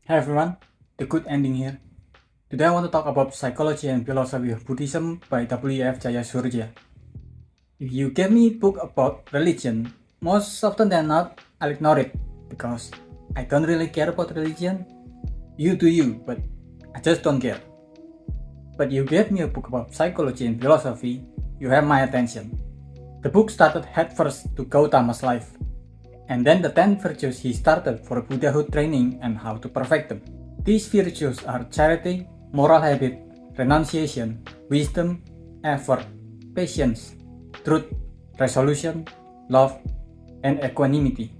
Hi everyone, the good ending here. Today I want to talk about psychology and philosophy of Buddhism by W.F. Jayasurya. If you give me a book about religion, most often than not, I'll ignore it because I don't really care about religion. You do you, but I just don't care. But you gave me a book about psychology and philosophy, you have my attention. The book started headfirst to Gautama's life, and then the 10 virtues he started for Buddhahood training and how to perfect them. These virtues are charity, moral habit, renunciation, wisdom, effort, patience, truth, resolution, love, and equanimity.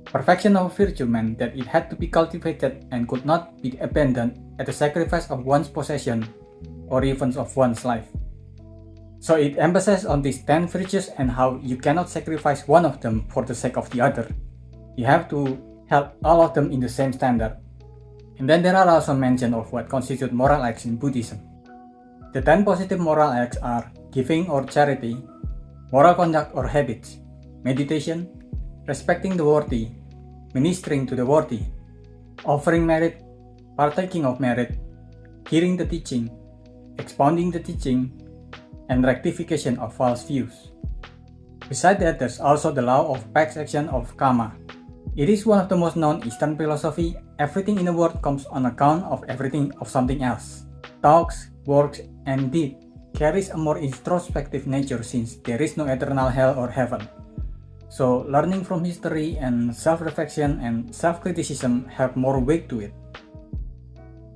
Perfection of virtue meant that it had to be cultivated and could not be abandoned at the sacrifice of one's possession or even of one's life. So it emphasizes on these 10 virtues and how you cannot sacrifice one of them for the sake of the other. You have to hold all of them in the same standard. And then there are also mention of what constitute moral acts in Buddhism. The 10 positive moral acts are giving or charity, moral conduct or habits, meditation, respecting the worthy, ministering to the worthy, offering merit, partaking of merit, hearing the teaching, expounding the teaching, and rectification of false views. Besides that, there's also the law of past action of karma. It is one of the most known Eastern philosophy. Everything in the world comes on account of everything of something else. Thoughts, works, and deed carries a more introspective nature since there is no eternal hell or heaven. So learning from history and self-reflection and self-criticism have more weight to it.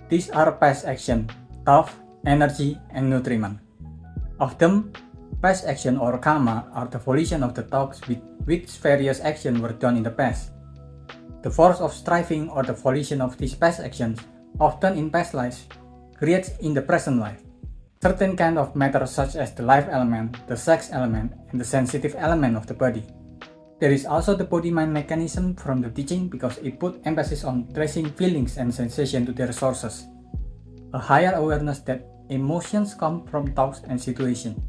These are past action, thought, energy, and nutriment. Of them, past action or karma are the volition of the thoughts with which various actions were done in the past. The force of striving or the volition of these past actions, often in past lives, creates in the present life certain kind of matter such as the life element, the sex element, and the sensitive element of the body. There is also the body-mind mechanism from the teaching because it put emphasis on tracing feelings and sensation to their sources. A higher awareness that emotions come from thoughts and situations.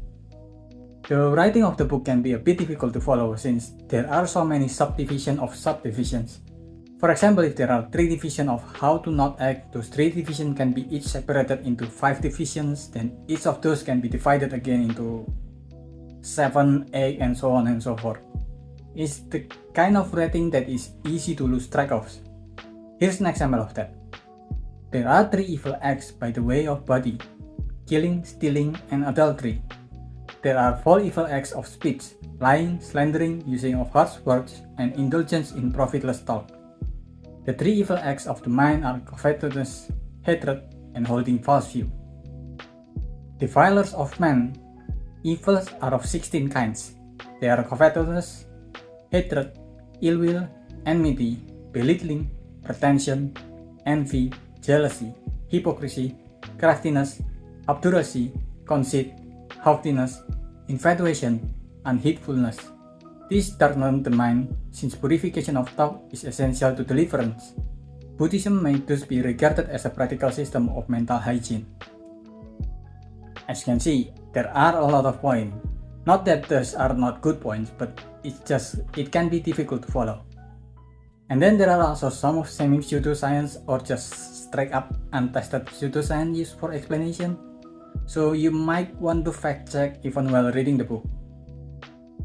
The writing of the book can be a bit difficult to follow since there are so many subdivisions of subdivisions. For example, if there are 3 divisions of how to not act, those 3 divisions can be each separated into 5 divisions, then each of those can be divided again into 7, 8, and so on and so forth. It's the kind of writing that is easy to lose track of. Here's an example of that. There are 3 evil acts by the way of body: killing, stealing, and adultery. There are 4 evil acts of speech: lying, slandering, using of harsh words, and indulgence in profitless talk. The 3 evil acts of the mind are covetousness, hatred, and holding false view. Defilers of man, evils are of 16 kinds. They are covetousness, hatred, ill will, enmity, belittling, pretension, envy, jealousy, hypocrisy, craftiness, obduracy, conceit, haughtiness, infatuation, and hatefulness. These darken the mind, since purification of thought is essential to deliverance. Buddhism may thus be regarded as a practical system of mental hygiene. As you can see, there are a lot of points. Not that those are not good points, but it can be difficult to follow. And then there are also some of semi-pseudoscience or just straight up untested pseudoscience used for explanation. So you might want to fact check even while reading the book.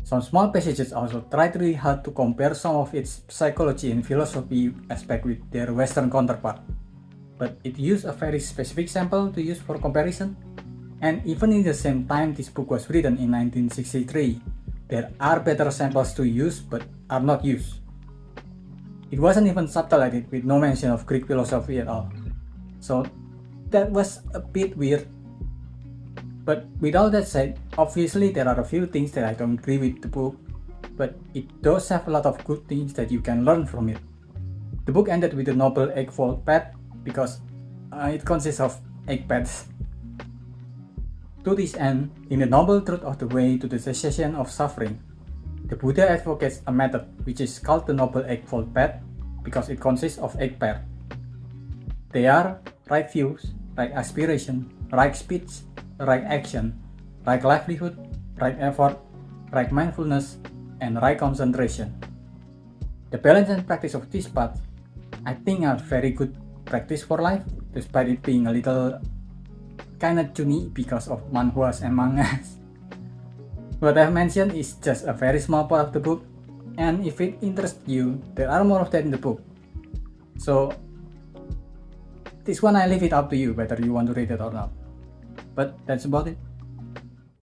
Some small passages also tried really hard to compare some of its psychology and philosophy aspect with their Western counterpart. But it used a very specific sample to use for comparison. And even in the same time this book was written in 1963, there are better samples to use but are not used. It wasn't even subtitled with no mention of Greek philosophy at all. So that was a bit weird. But with all that said, obviously there are a few things that I don't agree with the book, but it does have a lot of good things that you can learn from it. The book ended with the Noble Eightfold Path because it consists of 8 paths. To this end, in the Noble Truth of the Way to the Cessation of Suffering, the Buddha advocates a method which is called the Noble Eightfold Path because it consists of 8 paths. They are right views, right aspiration, right speech, right action, right livelihood, right effort, right mindfulness, and right concentration. The balance and practice of these paths, I think, are very good practice for life, despite it being a little kinda chunny because of manhwas and mangas. What I've mentioned is just a very small part of the book, and if it interests you, there are more of that in the book. So this one I leave it up to you whether you want to read it or not. But that's about it.